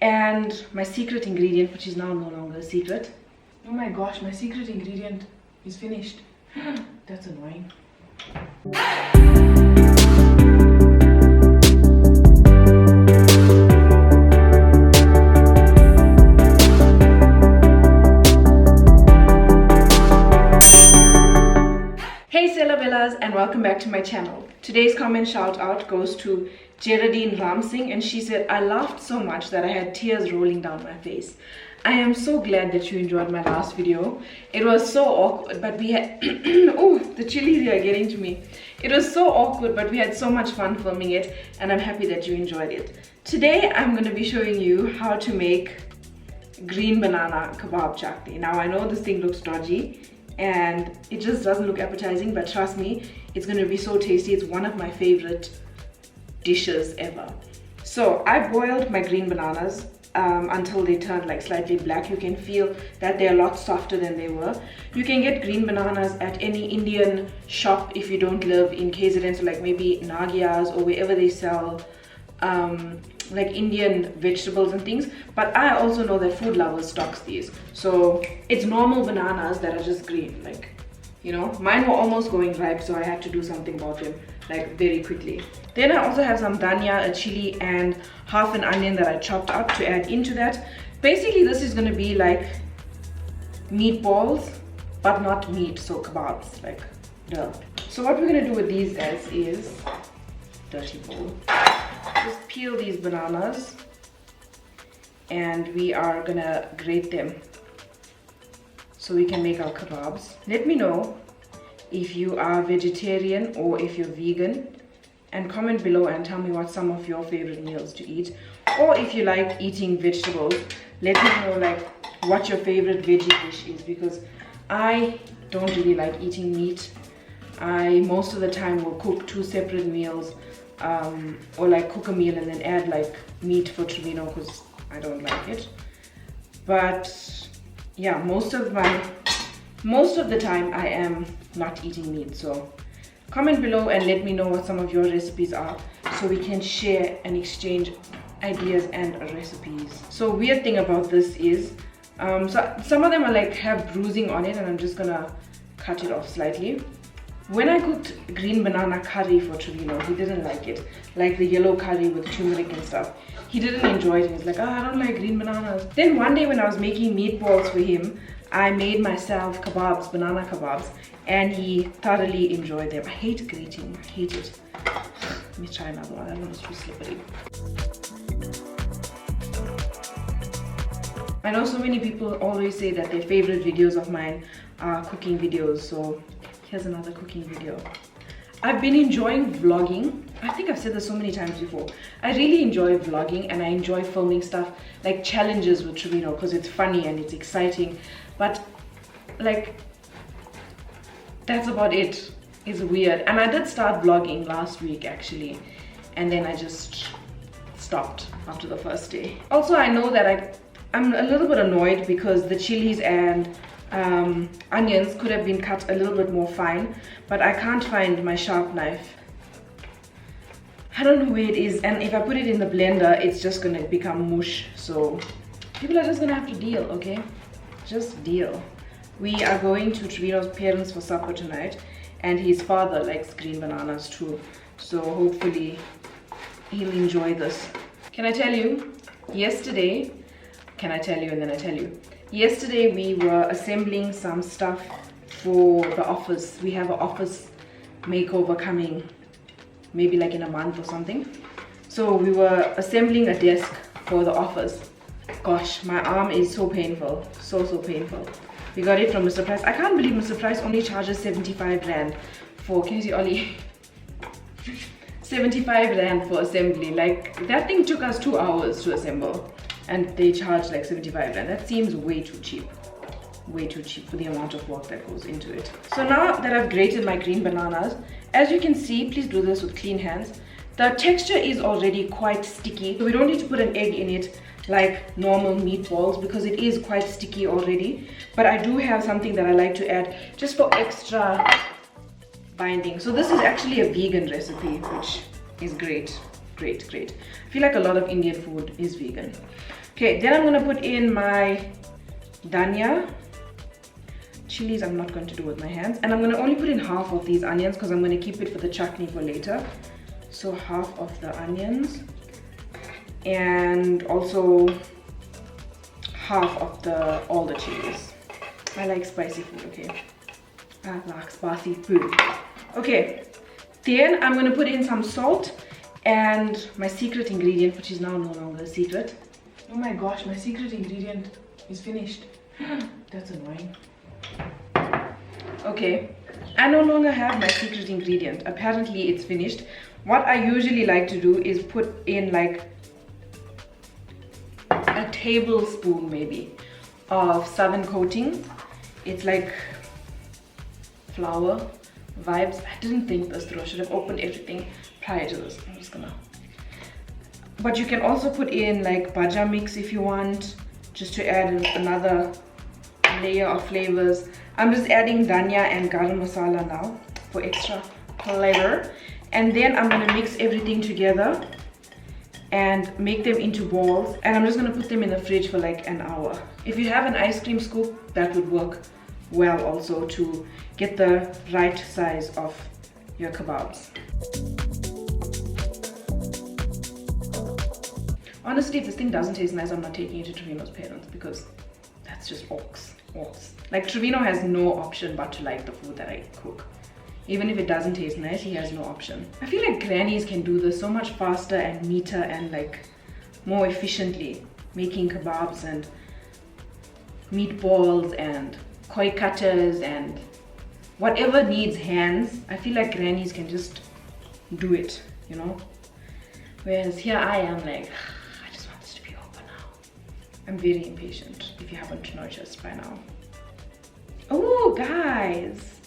And my secret ingredient, which is now no longer a secret. Oh my gosh, my secret ingredient is finished. That's annoying. Hey Sela Bellas, and welcome back to my channel. Today's comment shout out goes to Geraldine Ramsing, and she said, I laughed so much that I had tears rolling down my face. I am so glad that you enjoyed my last video. It was so awkward, but we had oh, the chilies here are getting to me. It was so awkward, but we had so much fun filming it, and I'm happy that you enjoyed it. Today I'm going to be showing you how to make green banana kebab chutney. Now I know this thing looks dodgy and it just doesn't look appetizing, but trust me, it's going to be so tasty. It's one of my favorite dishes ever. So I boiled my green bananas until they turned like slightly black. You can feel that they're a lot softer than they were. You can get green bananas at any Indian shop if you don't live in KZN, so like maybe Nagyas or wherever they sell like Indian vegetables and things. But I also know that Food Lovers stocks these, so it's normal bananas that are just green, like, you know, mine were almost going ripe, so I had to do something about them like very quickly. Then I also have some dhania, a chili, and half an onion that I chopped up to add into that. Basically this is going to be like meatballs, but not meat, so kebabs, like duh. So what we're going to do with these guys is dirty bowl. Just peel these bananas and we are gonna grate them so we can make our kebabs. Let me know if you are vegetarian or if you're vegan, and comment below and tell me what some of your favorite meals to eat, or if you like eating vegetables, let me know like what your favorite veggie dish is, because I don't really like eating meat. I most of the time will cook two separate meals, or like cook a meal and then add like meat for Trevino because I don't like it. But yeah, most of the time I am not eating meat. So comment below and let me know what some of your recipes are, so we can share and exchange ideas and recipes. So weird thing about this is so some of them are like have bruising on it, and I'm just gonna cut it off slightly. When I cooked green banana curry for Trevino, he didn't like it, like the yellow curry with turmeric and stuff. He didn't enjoy it. He's like, oh, I don't like green bananas. Then one day when I was making meatballs for him, I made myself kebabs, banana kebabs, and he thoroughly enjoyed them. I hate grating, I hate it. Let me try another one. I don't know, it's too slippery. I know so many people always say that their favorite videos of mine are cooking videos, so here's another cooking video. I've been enjoying vlogging. I think I've said this so many times before. I really enjoy vlogging, and I enjoy filming stuff like challenges with Trevino because it's funny and it's exciting. But like, that's about it. It's weird. And I did start vlogging last week actually, and then I just stopped after the first day. Also, I know that I'm a little bit annoyed because the chilies and onions could have been cut a little bit more fine, but I can't find my sharp knife. I don't know where it is, and if I put it in the blender, it's just gonna become mush. So people are just gonna have to deal, okay? Just deal. We are going to Trevino's parents for supper tonight, and his father likes green bananas too, so hopefully he'll enjoy this. Can I tell you, yesterday, can I tell you and then I tell you? Yesterday we were assembling some stuff for the office. We have an office makeover coming, maybe like in a month or something. So we were assembling a desk for the office. Gosh, my arm is so painful, so painful. We got it from Mr. Price. I can't believe Mr. Price only charges 75 Rand for, can you see Ollie? 75 Rand for assembly. Like, that thing took us 2 hours to assemble, and they charge like 75 Rand. That seems way too cheap. Way too cheap for the amount of work that goes into it. So now that I've grated my green bananas, as you can see, please do this with clean hands, the texture is already quite sticky. So we don't need to put an egg in it like normal meatballs because it is quite sticky already. But I do have something that I like to add just for extra binding. So this is actually a vegan recipe, which is great. I feel like a lot of Indian food is vegan. Okay, then I'm gonna put in my dhania. Chilies I'm not going to do with my hands, and I'm going to only put in half of these onions because I'm going to keep it for the chutney for later. So half of the onions, and also half of all the chilies. I like spicy food. Okay, I like spicy food. Okay, then I'm going to put in some salt and my secret ingredient, which is now no longer a secret. Oh my gosh, my secret ingredient is finished. That's annoying. Okay, I no longer have my secret ingredient. Apparently it's finished. What I usually like to do is put in like a tablespoon maybe of southern coating. It's like flour vibes. I didn't think this through. I should have opened everything prior to this. I'm just gonna. But you can also put in like bhaja mix if you want, just to add another layer of flavors. I'm just adding dhania and garam masala now for extra flavor, and then I'm going to mix everything together and make them into balls, and I'm just going to put them in the fridge for like an hour. If you have an ice cream scoop, that would work well also to get the right size of your kebabs. Honestly, if this thing doesn't taste nice, I'm not taking it to Trevino's parents because that's just orcs. Like Trevino has no option but to like the food that I cook. Even if it doesn't taste nice, he has no option. I feel like grannies can do this so much faster and neater and like more efficiently, making kebabs and meatballs and koi cutters and whatever needs hands. I feel like grannies can just do it, you know? Whereas here I am like, I just want this to be over now. I'm very impatient, if you haven't noticed by now. Oh guys,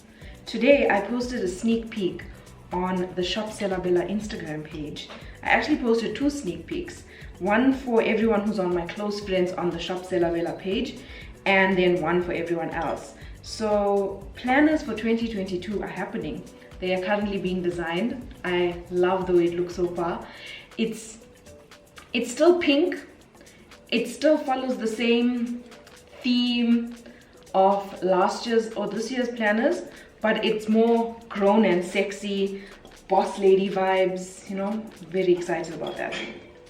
today I posted a sneak peek on the Shop Sela Instagram page. I actually posted 2 sneak peeks, one for everyone who's on my close friends on the Shop Sela page, and then one for everyone else. So planners for 2022 are happening. They are currently being designed. I love the way it looks so far. It's still pink. It still follows the same theme of last year's or this year's planners, but it's more grown and sexy, boss lady vibes, you know. Very excited about that.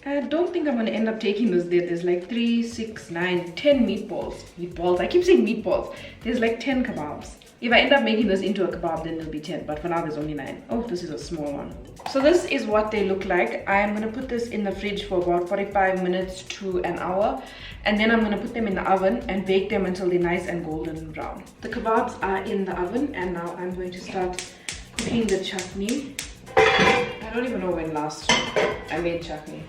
I don't think I'm going to end up taking this there. There's like 3, 6, 9, 10 meatballs. I keep saying meatballs. There's like 10 kebabs. If I end up making this into a kebab, then there'll be 10, but for now there's only 9. Oh, this is a small one. So this is what they look like. I'm gonna put this in the fridge for about 45 minutes to an hour, and then I'm gonna put them in the oven and bake them until they're nice and golden brown. The kebabs are in the oven, and now I'm going to start cooking the chutney. I don't even know when last I made chutney.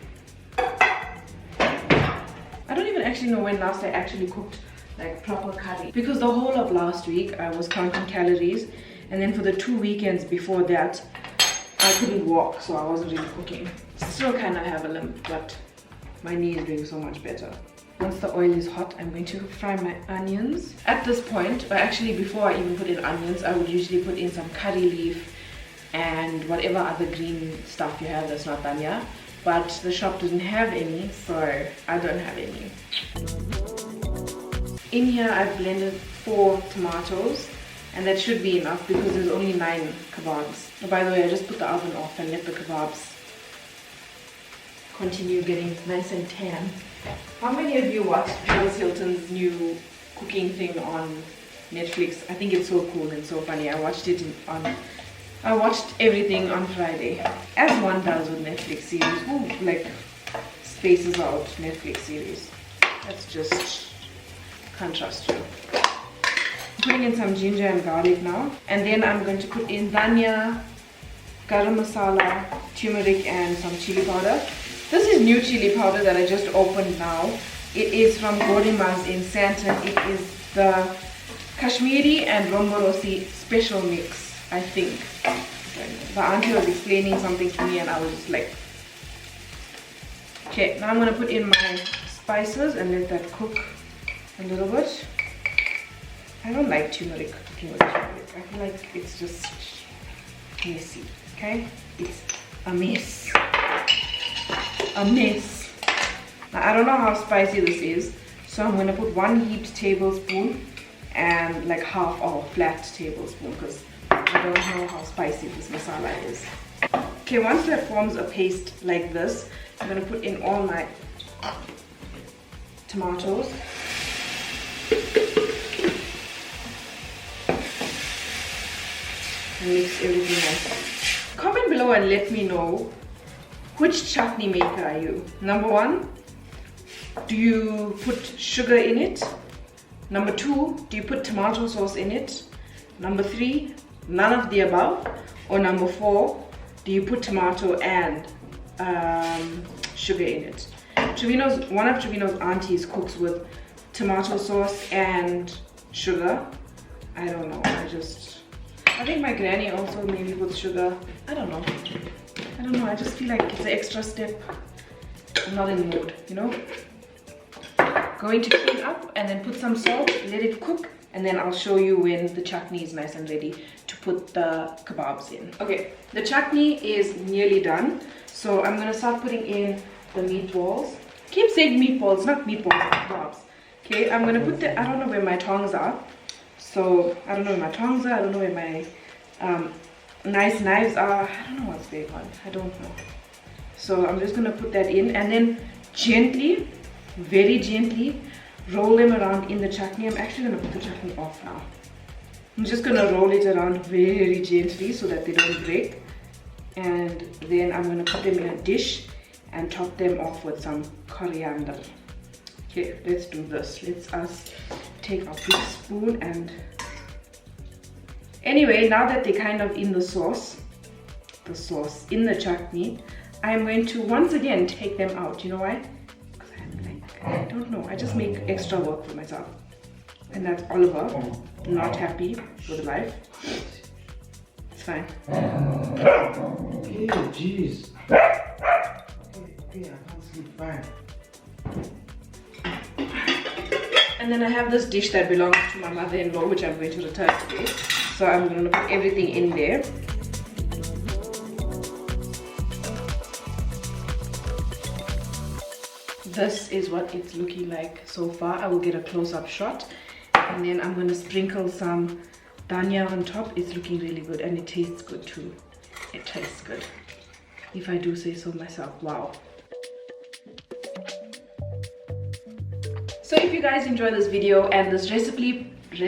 I don't even actually know when last I actually cooked like proper curry, because the whole of last week I was counting calories, and then for the 2 weekends before that I couldn't walk, so I wasn't really cooking. Still kind of have a limp, but my knee is doing so much better. Once the oil is hot, I'm going to fry my onions. At this point, or actually before I even put in onions, I would usually put in some curry leaf and whatever other green stuff you have that's not dhania, but the shop doesn't have any, so I don't have any. In here I've blended 4 tomatoes, and that should be enough because there's only 9 kebabs. Oh, by the way, I just put the oven off and let the kebabs continue getting nice and tan. How many of you watched Paris Hilton's new cooking thing on Netflix? I think it's so cool and so funny. I watched everything on Friday, as one does with Netflix series. Who like spaces out Netflix series? That's just, can't trust you. Putting in some ginger and garlic now, and then I'm going to put in dhania, garam masala, turmeric, and some chili powder. This is new chili powder that I just opened now. It is from Godima's in Santon. It is the Kashmiri and Romborosi special mix, I think. The auntie was explaining something to me and I was just like, okay, now I'm going to put in my spices and let that cook a little bit. I don't like turmeric, cooking with turmeric. I feel like it's just messy, okay? It's a mess. A mess. I don't know how spicy this is, so I'm gonna put 1 heaped tablespoon and like half of a flat tablespoon because I don't know how spicy this masala is. Okay, once that forms a paste like this, I'm gonna put in all my tomatoes. And mix everything nice. Comment below and let me know, which chutney maker are you? Number 1, do you put sugar in it? Number 2, do you put tomato sauce in it? Number 3, none of the above? Or number 4, do you put tomato and sugar in it? One of Trevino's aunties cooks with tomato sauce and sugar. I don't know, I think my granny also maybe puts sugar. I don't know, I just feel like it's an extra step. I'm not in the mood, you know? Going to clean up and then put some salt, let it cook, and then I'll show you when the chutney is nice and ready to put the kebabs in. Okay, the chutney is nearly done, so I'm gonna start putting in the meatballs. Keep saying meatballs, not meatballs, kebabs. Okay, I'm gonna put I don't know where my tongs are, so I don't know where my tongs are, I don't know where my nice knives are, I don't know what's going on, I don't know. So I'm just gonna put that in and then gently, very gently roll them around in the chutney. I'm actually going to put the chutney off now. I'm just going to roll it around very gently so that they don't break. And then I'm going to put them in a dish and top them off with some coriander. Okay, let's do this. Let's us take our big spoon and... Anyway, now that they're kind of in the sauce, in the chutney, I'm going to once again take them out. You know why? I don't know, I just make extra work for myself. And that's Oliver, not happy with life. It's fine. Okay, jeez. Okay, I can't sleep fine. And then I have this dish that belongs to my mother-in-law, which I'm going to return today. So I'm going to put everything in there. This is what it's looking like so far. I will get a close-up shot and then I'm going to sprinkle some dhania on top. It's looking really good and it tastes good too. It tastes good, if I do say so myself. Wow. So if you guys enjoy this video and this recipe if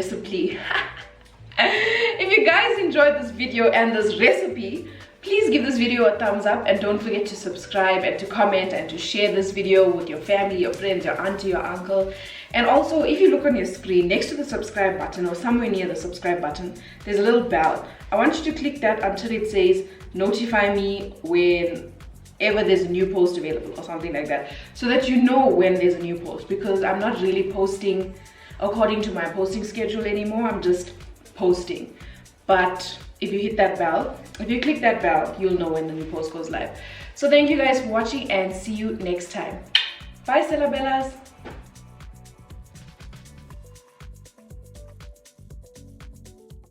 you guys enjoyed this video and this recipe, please give this video a thumbs up and don't forget to subscribe and to comment and to share this video with your family, your friends, your auntie, your uncle. And also, if you look on your screen next to the subscribe button or somewhere near the subscribe button, there's a little bell. I want you to click that until it says notify me whenever there's a new post available or something like that, so that you know when there's a new post, because I'm not really posting according to my posting schedule anymore. I'm just posting. But if you hit that bell, if you click that bell, you'll know when the new post goes live. So thank you guys for watching and see you next time. Bye, Sela Bellas.